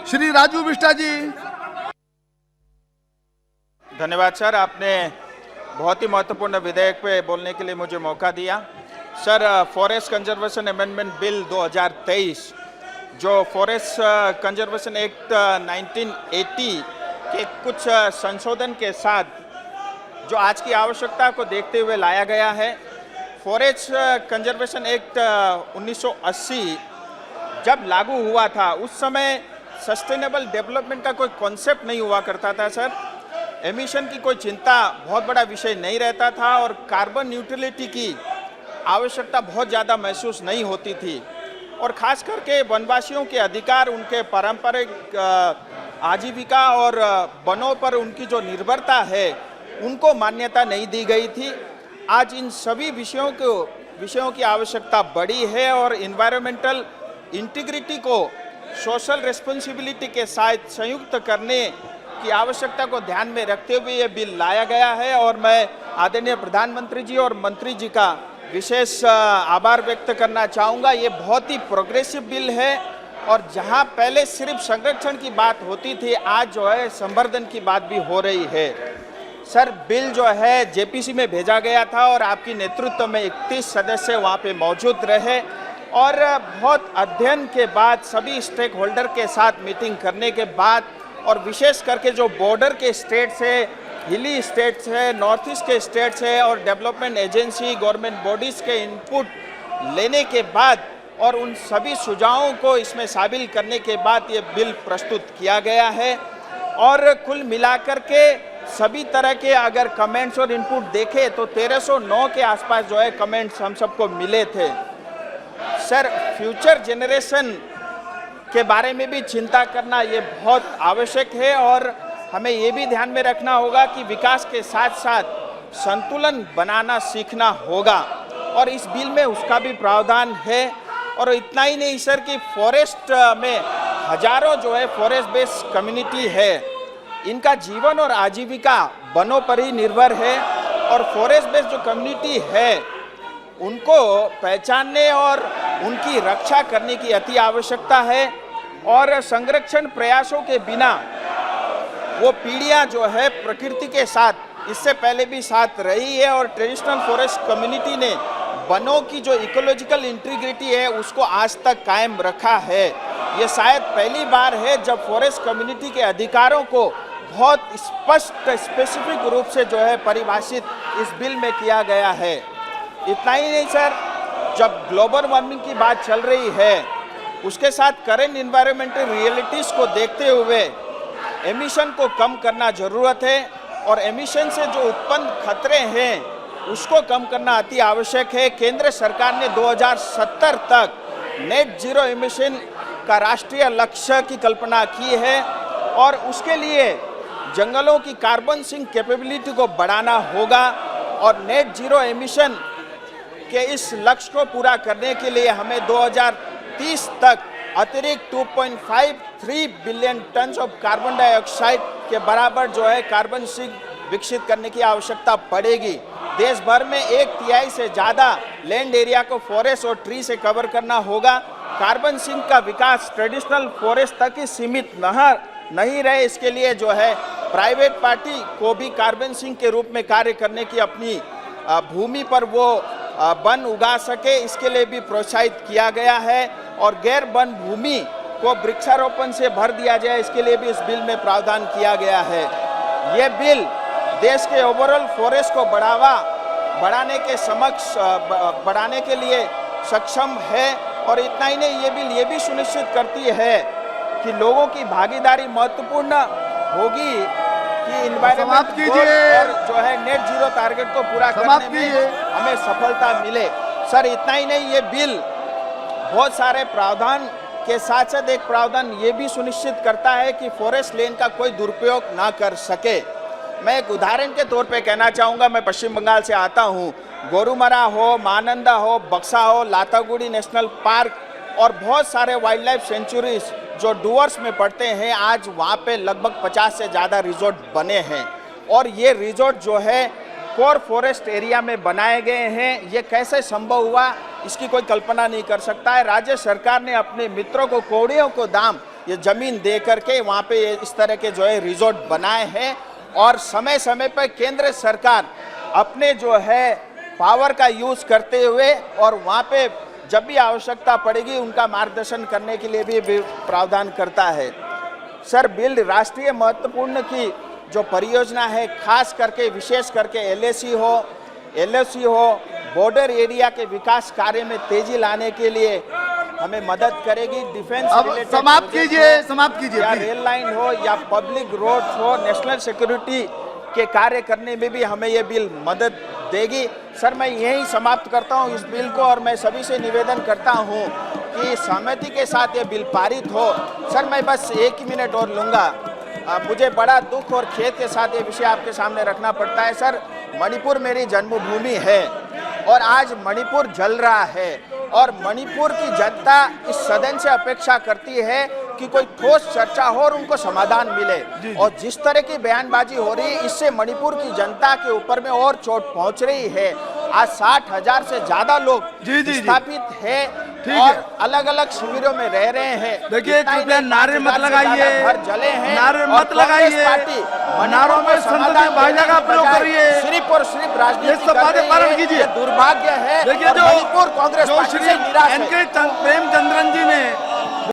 श्री राजू बिष्टा जी। धन्यवाद सर, आपने बहुत ही महत्वपूर्ण विधेयक पे बोलने के लिए मुझे मौका दिया। Sir, forest conservation amendment bill 2023 जो फॉरेस्ट कंजर्वेशन एक्ट 1980 के कुछ संशोधन के साथ जो आज की आवश्यकता को देखते हुए लाया गया है। फॉरेस्ट कंजर्वेशन एक्ट 1980 जब लागू हुआ था उस समय सस्टेनेबल डेवलपमेंट का कोई कॉन्सेप्ट नहीं हुआ करता था सर। एमिशन की कोई चिंता बहुत बड़ा विषय नहीं रहता था और कार्बन न्यूट्रलिटी की आवश्यकता बहुत ज़्यादा महसूस नहीं होती थी। और ख़ास करके वनवासियों के अधिकार, उनके पारंपरिक आजीविका और वनों पर उनकी जो निर्भरता है उनको मान्यता नहीं दी गई थी। आज इन सभी विषयों की आवश्यकता बढ़ी है और इन्वायरमेंटल इंटीग्रिटी को सोशल रिस्पॉन्सिबिलिटी के साथ संयुक्त करने की आवश्यकता को ध्यान में रखते हुए ये बिल लाया गया है। और मैं आदरणीय प्रधानमंत्री जी और मंत्री जी का विशेष आभार व्यक्त करना चाहूँगा। ये बहुत ही प्रोग्रेसिव बिल है और जहाँ पहले सिर्फ संरक्षण की बात होती थी, आज जो है संवर्धन की बात भी हो रही है। सर, बिल जो है जेपीसी में भेजा गया था और आपकी नेतृत्व में 31 सदस्य वहाँ पे मौजूद रहे और बहुत अध्ययन के बाद, सभी स्टेक होल्डर के साथ मीटिंग करने के बाद और विशेष करके जो बॉर्डर के स्टेट्स है, हिली स्टेट्स है, नॉर्थ ईस्ट के स्टेट्स है और डेवलपमेंट एजेंसी, गवर्नमेंट बॉडीज़ के इनपुट लेने के बाद और उन सभी सुझावों को इसमें शामिल करने के बाद ये बिल प्रस्तुत किया गया है। और कुल मिलाकर के सभी तरह के अगर कमेंट्स और इनपुट देखें तो 1309 के आसपास जो है कमेंट्स हम सबको मिले थे। सर, फ्यूचर जनरेशन के बारे में भी चिंता करना ये बहुत आवश्यक है और हमें ये भी ध्यान में रखना होगा कि विकास के साथ साथ संतुलन बनाना सीखना होगा और इस बिल में उसका भी प्रावधान है। और इतना ही नहीं सर कि फॉरेस्ट में हजारों जो है फॉरेस्ट बेस्ड कम्युनिटी है, इनका जीवन और आजीविका वनों पर ही निर्भर है और फॉरेस्ट बेस्ड जो कम्युनिटी है उनको पहचानने और उनकी रक्षा करने की अति आवश्यकता है। और संरक्षण प्रयासों के बिना वो पीढ़ियां जो है प्रकृति के साथ इससे पहले भी साथ रही है और ट्रेडिशनल फॉरेस्ट कम्युनिटी ने वनों की जो इकोलॉजिकल इंटीग्रिटी है उसको आज तक कायम रखा है। ये शायद पहली बार है जब फॉरेस्ट कम्युनिटी के अधिकारों को बहुत स्पष्ट स्पेसिफिक रूप से जो है परिभाषित इस बिल में किया गया है। इतना ही नहीं सर, जब ग्लोबल वार्मिंग की बात चल रही है उसके साथ करेंट इन्वायरमेंटल रियलिटीज़ को देखते हुए एमिशन को कम करना ज़रूरत है और एमिशन से जो उत्पन्न खतरे हैं उसको कम करना अति आवश्यक है। केंद्र सरकार ने 2070 तक नेट जीरो एमिशन का राष्ट्रीय लक्ष्य की कल्पना की है और उसके लिए जंगलों की कार्बन सिंक कैपेबिलिटी को बढ़ाना होगा और नेट जीरो एमिशन के इस लक्ष्य को पूरा करने के लिए हमें 2030 तक अतिरिक्त 2.53 billion ton of carbon dioxide के बराबर जो है कार्बन सिंक विकसित करने की आवश्यकता पड़ेगी। देश भर में 1/3 से ज़्यादा लैंड एरिया को फॉरेस्ट और ट्री से कवर करना होगा। कार्बन सिंक का विकास ट्रेडिशनल फॉरेस्ट तक ही सीमित नहीं रहे, इसके लिए जो है प्राइवेट पार्टी को भी कार्बन सिंक के रूप में कार्य करने की अपनी भूमि पर वो वन उगा सके, इसके लिए भी प्रोत्साहित किया गया है और गैर वन भूमि को वृक्षारोपण से भर दिया जाए, इसके लिए भी इस बिल में प्रावधान किया गया है। ये बिल देश के ओवरऑल फॉरेस्ट को बढ़ाने के लिए सक्षम है और इतना ही नहीं, ये बिल ये भी सुनिश्चित करती है कि लोगों की भागीदारी महत्वपूर्ण होगी कि इन्वायरमेंट और जो है नेट जीरो टारगेट को पूरा करने में हमें सफलता मिले। सर, इतना ही नहीं, ये बिल बहुत सारे प्रावधान के साथ साथ एक प्रावधान ये भी सुनिश्चित करता है कि फॉरेस्ट लैंड का कोई दुरुपयोग ना कर सके। मैं एक उदाहरण के तौर पे कहना चाहूँगा, मैं पश्चिम बंगाल से आता हूँ। गोरुमरा हो, मानंदा हो, बक्सा हो, लातागुड़ी नेशनल पार्क और बहुत सारे वाइल्ड लाइफ सेंचुरीज जो डुवर्स में पड़ते हैं, आज वहाँ पे लगभग 50 से ज़्यादा रिजॉर्ट बने हैं और ये रिजॉर्ट जो है कोर फॉरेस्ट एरिया में बनाए गए हैं। ये कैसे संभव हुआ इसकी कोई कल्पना नहीं कर सकता है। राज्य सरकार ने अपने मित्रों को, कौड़ियों को दाम ये ज़मीन दे करके वहाँ पे इस तरह के जो है रिजॉर्ट बनाए हैं। और समय समय पर केंद्र सरकार अपने जो है पावर का यूज़ करते हुए और वहाँ पे जब भी आवश्यकता पड़ेगी उनका मार्गदर्शन करने के लिए भी प्रावधान करता है। सर, बिल राष्ट्रीय महत्वपूर्ण की जो परियोजना है, खास करके विशेष करके एलओसी हो, बॉर्डर एरिया के विकास कार्य में तेजी लाने के लिए हमें मदद करेगी। डिफेंस रिलेटेड समाप्त कीजिए या रेल लाइन हो या पब्लिक रोड हो, नेशनल सिक्योरिटी के कार्य करने में भी हमें ये बिल मदद देगी। सर, मैं यही समाप्त करता हूँ इस बिल को और मैं सभी से निवेदन करता हूँ कि सहमति के साथ ये बिल पारित हो। सर, मैं बस 1 मिनट और लूँगा। मुझे बड़ा दुख और खेद के साथ ये विषय आपके सामने रखना पड़ता है। सर, मणिपुर मेरी जन्मभूमि है और आज मणिपुर जल रहा है और मणिपुर की जनता इस सदन से अपेक्षा करती है कि कोई ठोस चर्चा हो और उनको समाधान मिले। और जिस तरह की बयानबाजी हो रही है, इससे मणिपुर की जनता के ऊपर में और चोट पहुंच रही है। आज 60,000 से ज्यादा लोग विस्थापित है और अलग अलग शिविरों में रह रहे हैं। देखिए, कृपया नारे मत लगाइए, घर जले हैं, नारे मत लगाइए, नारों में संसदीय भाषा का प्रयोग करिए, सिर्फ और सिर्फ राजनीति सब बातें पालन कीजिए। दुर्भाग्य है। देखिए, मणिपुर कांग्रेस जो श्री प्रेमचंद्रन जी ने